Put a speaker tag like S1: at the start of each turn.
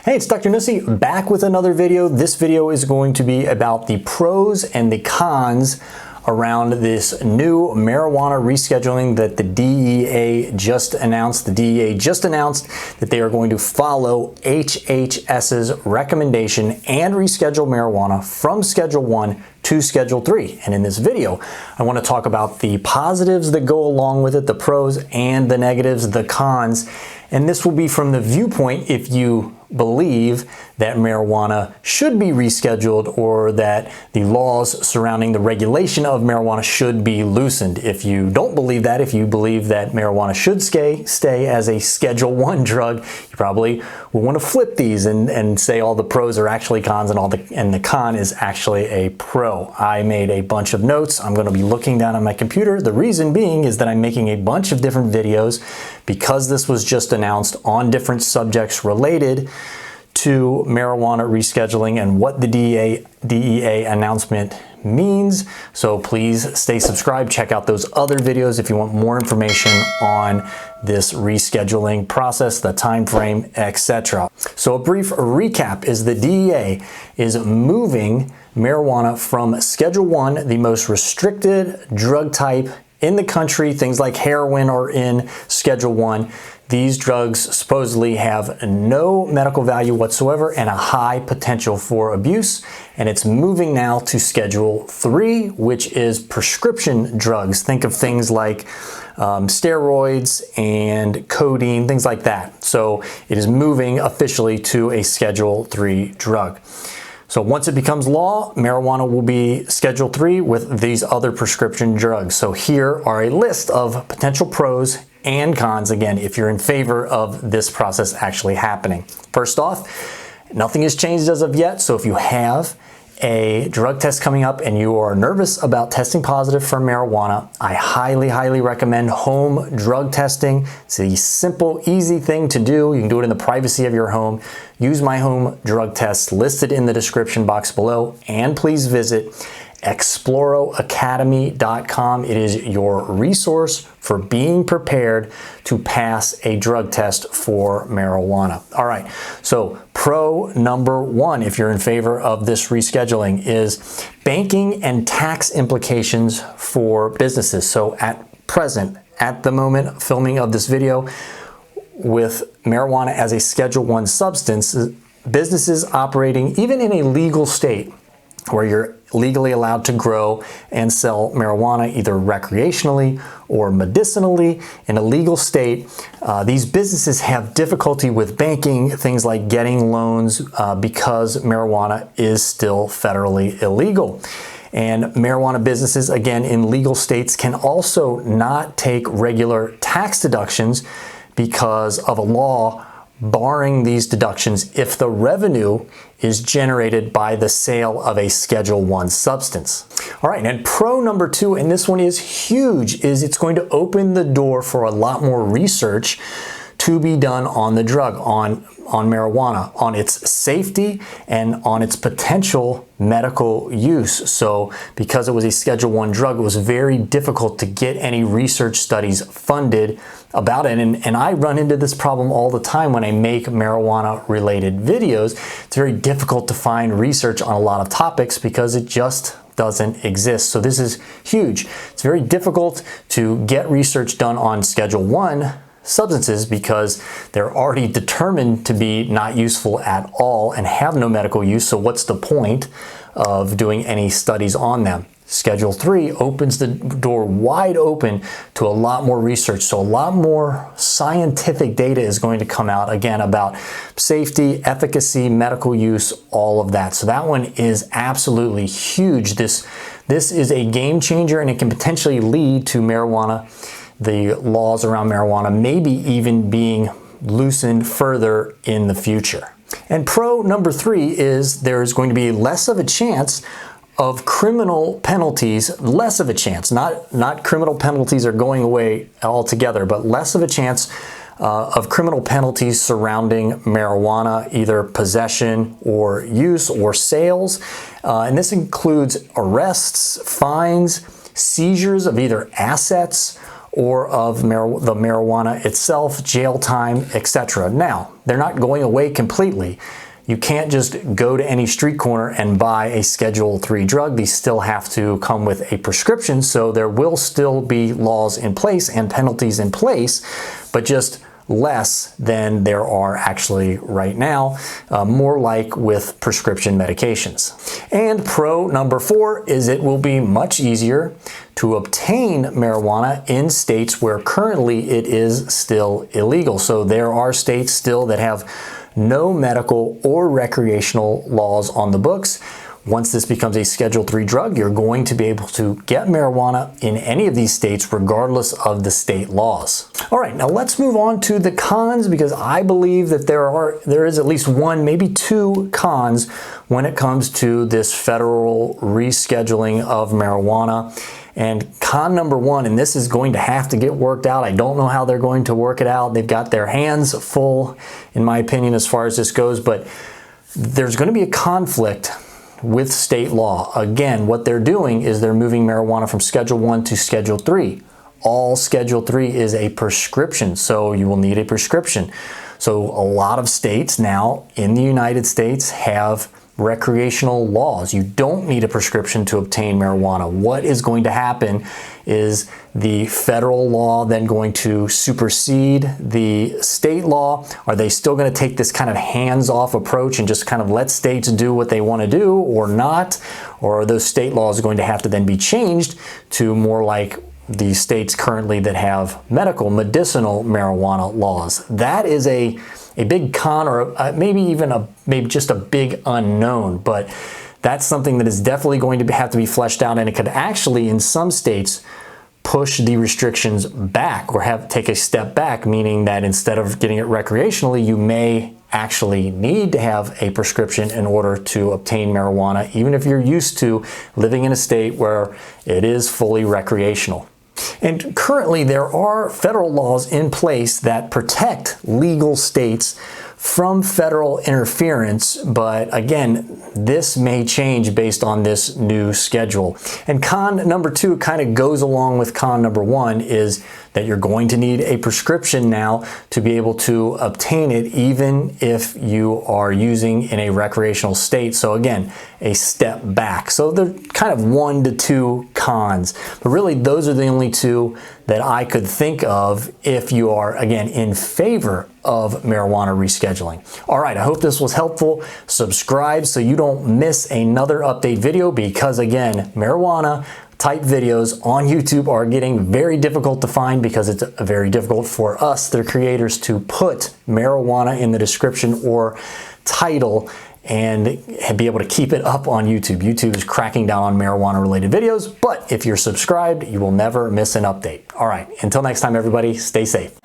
S1: Hey, it's Dr. Nuesse back with another video. This video is going to be about the pros and the cons around this new marijuana rescheduling that the DEA just announced. The DEA just announced that they are going to follow HHS's recommendation and reschedule marijuana from Schedule 1 to Schedule 3. And in this video, I want to talk about the positives that go along with it, the pros and the negatives, the cons. And this will be from the viewpoint if you believe that marijuana should be rescheduled or that the laws surrounding the regulation of marijuana should be loosened. If you don't believe that, if you believe that marijuana should stay as a Schedule 1 drug, you probably will want to flip these and say all the pros are actually cons and the con is actually a pro. I made a bunch of notes. I'm going to be looking down on my computer. The reason being is that I'm making a bunch of different videos because this was just announced on different subjects related to marijuana rescheduling and what the DEA announcement means. So please stay subscribed. Check out those other videos if you want more information on this rescheduling process, the time frame, etc. So a brief recap is the DEA is moving marijuana from Schedule 1, the most restricted drug type in the country. Things like heroin are in Schedule 1. These drugs supposedly have no medical value whatsoever and a high potential for abuse. And it's moving now to Schedule 3, which is prescription drugs. Think of things like steroids and codeine, things like that. So it is moving officially to a Schedule 3 drug. So once it becomes law, marijuana will be Schedule 3 with these other prescription drugs. So here are a list of potential pros and cons, again, if you're in favor of this process actually happening. First off, nothing has changed as of yet. So if you have a drug test coming up and you are nervous about testing positive for marijuana, I highly recommend home drug testing. It's a simple, easy thing to do. You can do it in the privacy of your home. Use my home drug test listed in the description box below, and please visit exploroacademy.com. It is your resource for being prepared to pass a drug test for marijuana. All right, so pro number one, if you're in favor of this rescheduling, is banking and tax implications for businesses. So at the moment filming of this video, with marijuana as a Schedule 1 substance, businesses operating even in a legal state where you're legally allowed to grow and sell marijuana either recreationally or medicinally in a legal state, these businesses have difficulty with banking, things like getting loans because marijuana is still federally illegal. And marijuana businesses, again, in legal states can also not take regular tax deductions because of a law barring these deductions if the revenue is generated by the sale of a Schedule 1 substance. All right, and pro number two, and this one is huge, is it's going to open the door for a lot more research to be done on the drug, on marijuana, on its safety and on its potential medical use. So because it was a Schedule 1 drug, it was very difficult to get any research studies funded about it. And I run into this problem all the time when I make marijuana related videos. It's very difficult to find research on a lot of topics because it just doesn't exist. So this is huge. It's very difficult to get research done on Schedule 1 substances because they're already determined to be not useful at all and have no medical use. So what's the point of doing any studies on them? Schedule 3 opens the door wide open to a lot more research. So a lot more scientific data is going to come out, again, about safety, efficacy, medical use, all of that. So that one is absolutely huge. This is a game changer, and it can potentially lead to marijuana, the laws around marijuana, maybe even being loosened further in the future. And pro number three is there's going to be less of a chance of criminal penalties, less of a chance, not criminal penalties are going away altogether, but less of a chance of criminal penalties surrounding marijuana, either possession or use or sales. And this includes arrests, fines, seizures of either assets or of the marijuana itself, jail time, etc. Now, they're not going away completely. You can't just go to any street corner and buy a Schedule III drug. These still have to come with a prescription, so there will still be laws in place and penalties in place, but just less than there are actually right now, more like with prescription medications. And pro number 4 is it will be much easier to obtain marijuana in states where currently it is still illegal. So there are states still that have no medical or recreational laws on the books. Once this becomes a Schedule III drug, you're going to be able to get marijuana in any of these states regardless of the state laws. All right, now let's move on to the cons, because I believe that there is at least one, maybe two cons when it comes to this federal rescheduling of marijuana. And con number 1, and this is going to have to get worked out. I don't know how they're going to work it out. They've got their hands full, in my opinion, as far as this goes, but there's going to be a conflict with state law. Again, what they're doing is they're moving marijuana from Schedule I to Schedule III. All Schedule III is a prescription, so you will need a prescription. So a lot of states now in the United States have recreational laws. You don't need a prescription to obtain marijuana. What is going to happen is the federal law then going to supersede the state law? Are they still going to take this kind of hands-off approach and just kind of let states do what they want to do or not? Or are those state laws going to have to then be changed to more like the states currently that have medicinal marijuana laws? That is a big con, or maybe just a big unknown, but that's something that is definitely going to have to be fleshed out, and it could actually, in some states, push the restrictions back or take a step back, meaning that instead of getting it recreationally, you may actually need to have a prescription in order to obtain marijuana, even if you're used to living in a state where it is fully recreational. And currently there are federal laws in place that protect legal states from federal interference, but again, this may change based on this new schedule. And con number 2 kind of goes along with con number 1, is that you're going to need a prescription now to be able to obtain it, even if you are using in a recreational state. So again, a step back. So they're kind of 1 to 2 cons, but really those are the only 2 that I could think of if you are, again, in favor of marijuana rescheduling. All right, I hope this was helpful. Subscribe so you don't miss another update video, because again, marijuana type videos on YouTube are getting very difficult to find, because it's very difficult for us, the creators, to put marijuana in the description or title and be able to keep it up on YouTube. YouTube is cracking down on marijuana related videos, but if you're subscribed, you will never miss an update. All right, until next time, everybody, stay safe.